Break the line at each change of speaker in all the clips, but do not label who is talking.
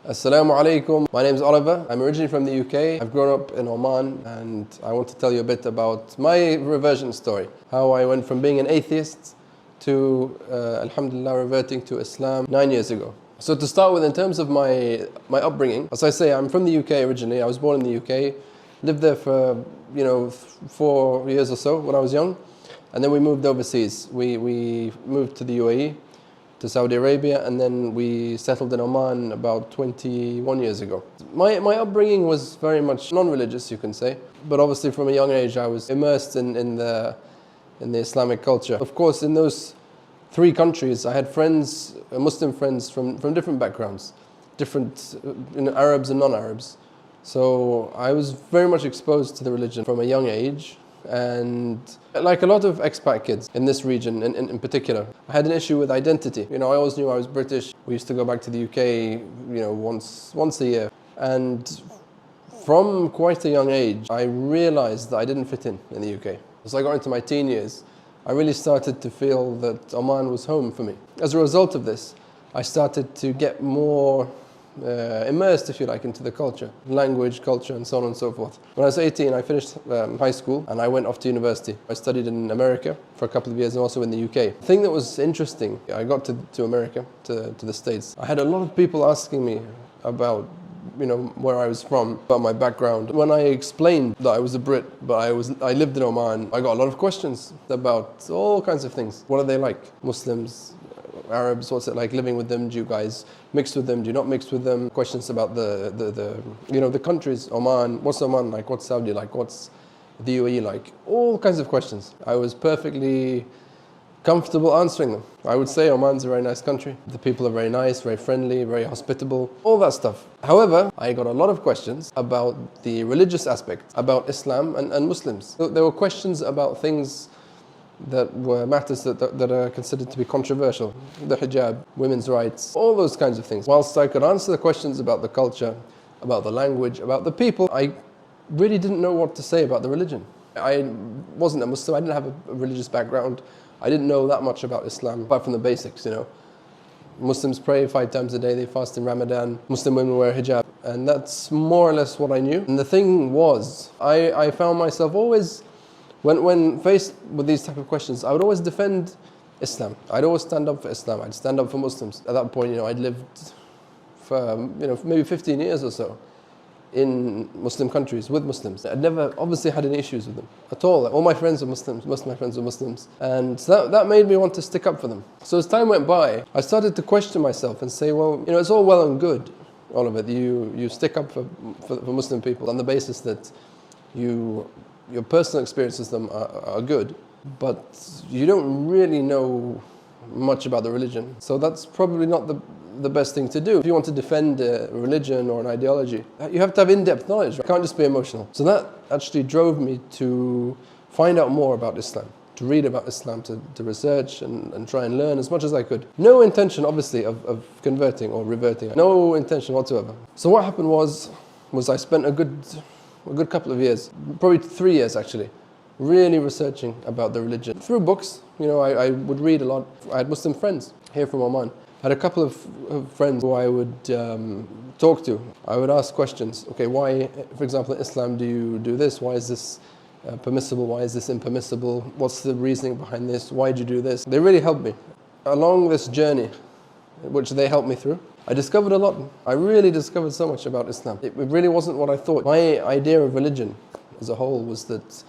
Assalamu alaikum. My name is Oliver. I'm originally from the UK. I've grown up in Oman and I want to tell you a bit about my reversion story. How I went from being an atheist to Alhamdulillah reverting to Islam 9 years ago. So to start with, in terms of my upbringing, as I say, I'm from the UK originally. I was born in the UK, lived there for 4 years or so when I was young, and then we moved overseas. We moved to the UAE, to Saudi Arabia, and then we settled in Oman about 21 years ago. My upbringing was very much non-religious, you can say, but obviously from a young age I was immersed in the Islamic culture. Of course, in those 3 countries I had friends, Muslim friends from different backgrounds, different Arabs and non-Arabs. So I was very much exposed to the religion from a young age. And like a lot of expat kids in this region in particular, I had an issue with identity. I always knew I was British. We used to go back to the UK, once a year. And from quite a young age, I realized that I didn't fit in the UK. As I got into my teen years, I really started to feel that Oman was home for me. As a result of this, I started to get more immersed, if you like, into the culture, language, culture, and so on and so forth. When I was 18, I finished high school and I went off to university. I studied in America for a couple of years and also in the UK. The thing that was interesting, I got to America, to the States. I had a lot of people asking me about where I was from, about my background. When I explained that I was a Brit, but I lived in Oman, I got a lot of questions about all kinds of things. What are they like? Muslims, Arabs, what's it like living with them? Do you guys mix with them? Do you not mix with them? Questions about the countries. Oman, what's Oman like? What's Saudi like? What's the UAE like? All kinds of questions. I was perfectly comfortable answering them. I would say Oman's a very nice country. The people are very nice, very friendly, very hospitable, all that stuff. However, I got a lot of questions about the religious aspect, about Islam and Muslims. So there were questions about things that were matters that are considered to be controversial. The hijab, women's rights, all those kinds of things. Whilst I could answer the questions about the culture, about the language, about the people, I really didn't know what to say about the religion. I wasn't a Muslim, I didn't have a religious background. I didn't know that much about Islam, apart from the basics, Muslims pray 5 times a day, they fast in Ramadan, Muslim women wear hijab, and that's more or less what I knew. And the thing was, I found myself always, when faced with these type of questions, I would always defend Islam. I'd always stand up for Islam. I'd stand up for Muslims. At that point, I'd lived for maybe 15 years or so in Muslim countries with Muslims. I'd never obviously had any issues with them at all. All my friends were Muslims. Most of my friends were Muslims, and that made me want to stick up for them. So as time went by, I started to question myself and say, well, it's all well and good, all of it. You stick up for Muslim people on the basis that your personal experiences with them are good, but you don't really know much about the religion. So that's probably not the best thing to do. If you want to defend a religion or an ideology, you have to have in-depth knowledge. You can't just be emotional. So that actually drove me to find out more about Islam, to read about Islam, to research and try and learn as much as I could. No intention, obviously, of converting or reverting. No intention whatsoever. So what happened was I spent a good couple of years, probably 3 years actually, really researching about the religion. Through books, I would read a lot. I had Muslim friends here from Oman. I had a couple of friends who I would talk to. I would ask questions. Okay, why, for example, in Islam do you do this? Why is this permissible? Why is this impermissible? What's the reasoning behind this? Why do you do this? They really helped me. Along this journey, which they helped me through, I discovered a lot. I really discovered so much about Islam. It really wasn't what I thought. My idea of religion as a whole was that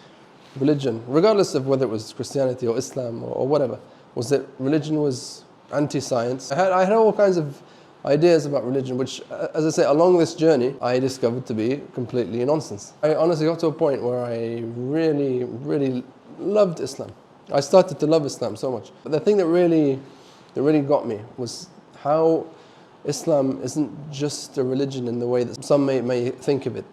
religion, regardless of whether it was Christianity or Islam or whatever, was that religion was anti-science. I had all kinds of ideas about religion, which, as I say, along this journey, I discovered to be completely nonsense. I honestly got to a point where I really, really loved Islam. I started to love Islam so much. But the thing that really got me was how Islam isn't just a religion in the way that some may think of it.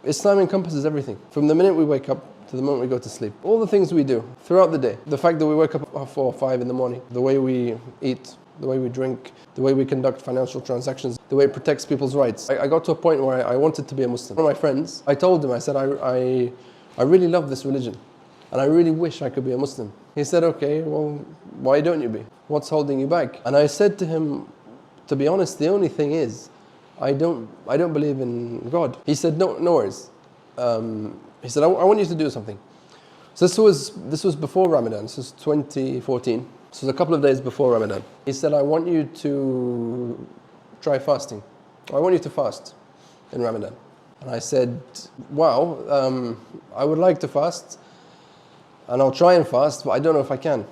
Islam encompasses everything. From the minute we wake up to the moment we go to sleep. All the things we do throughout the day. The fact that we wake up at 4 or 5 in the morning. The way we eat. The way we drink. The way we conduct financial transactions. The way it protects people's rights. I got to a point where I wanted to be a Muslim. One of my friends, I told him, I said, I really love this religion. And I really wish I could be a Muslim. He said, okay, well, why don't you be? What's holding you back? And I said to him, to be honest, the only thing is I don't believe in God. He said, no worries. He said, I want you to do something. So this was before Ramadan. This was 2014. This was a couple of days before Ramadan. He said, I want you to try fasting. I want you to fast in Ramadan. And I said, wow, I would like to fast, and I'll try and fast, but I don't know if I can.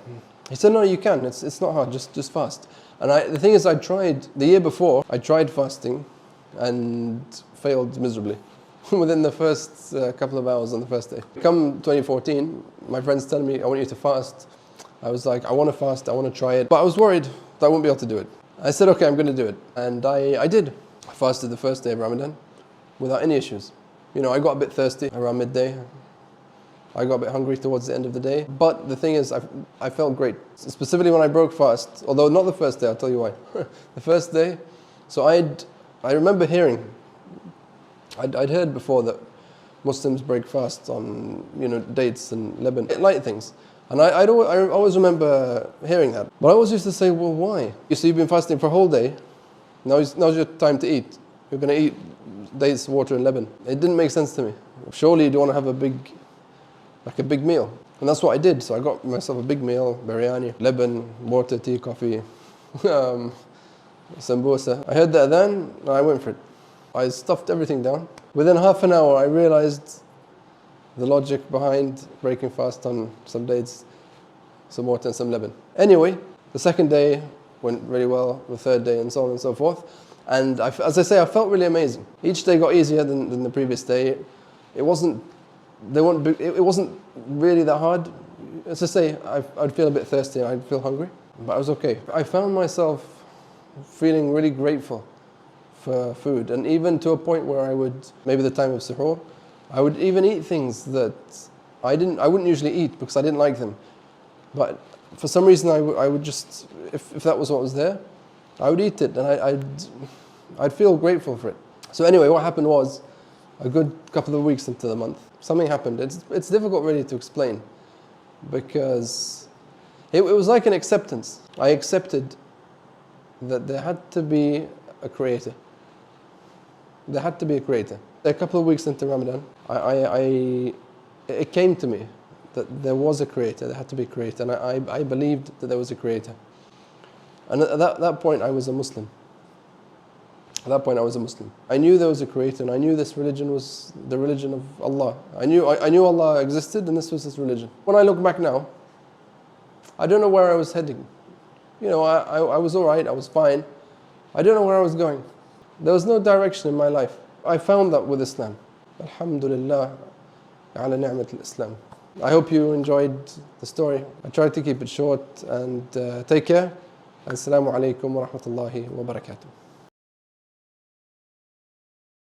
He said, no, you can. It's not hard. Just fast. And the thing is, I tried the year before. I tried fasting, and failed miserably within the first couple of hours on the first day. Come 2014, my friends telling me, I want you to fast. I was like, I want to fast. I want to try it, but I was worried that I wouldn't be able to do it. I said, okay, I'm going to do it, and I did. I fasted the first day of Ramadan without any issues. You know, I got a bit thirsty around midday. I got a bit hungry towards the end of the day. But the thing is, I felt great. Specifically when I broke fast, although not the first day, I'll tell you why. The first day, so I remember hearing, I'd heard before that Muslims break fast on, you know, dates and Lebanon, light things. And I always remember hearing that. But I always used to say, well, why? You see, you've been fasting for a whole day. Now's your time to eat. You're going to eat dates, water, and Lebanon. It didn't make sense to me. Surely you don't want to have a big meal. And that's what I did. So I got myself a big meal, biryani, Lebanon, water, tea, coffee, sambusa. I heard the adhan, and I went for it. I stuffed everything down. Within half an hour, I realized the logic behind breaking fast on some dates, some water, and some Lebanon. Anyway, the second day went really well, the third day, and so on and so forth. And as I say, I felt really amazing. Each day got easier than the previous day. It wasn't really that hard. As I say, I'd feel a bit thirsty and I'd feel hungry, but I was okay. I found myself feeling really grateful for food, and even to a point where I would, maybe the time of suhoor, I would even eat things that I wouldn't usually eat because I didn't like them. But for some reason I would just, if that was what was there, I would eat it, and I'd feel grateful for it. So anyway, what happened was, a good couple of weeks into the month, something happened. It's difficult really to explain, because it was like an acceptance. I accepted that there had to be a creator. There had to be a creator. A couple of weeks into Ramadan, it came to me that there was a creator, there had to be a creator, and I believed that there was a creator. And at that point, I was a Muslim. At that point, I was a Muslim. I knew there was a creator, and I knew this religion was the religion of Allah. I knew Allah existed, and this was His religion. When I look back now, I don't know where I was heading. You know, I was all right, I was fine. I don't know where I was going. There was no direction in my life. I found that with Islam. Alhamdulillah ala ni'mat al-Islam. I hope you enjoyed the story. I tried to keep it short, and take care. Assalamu alaikum wa rahmatullahi wa barakatuh.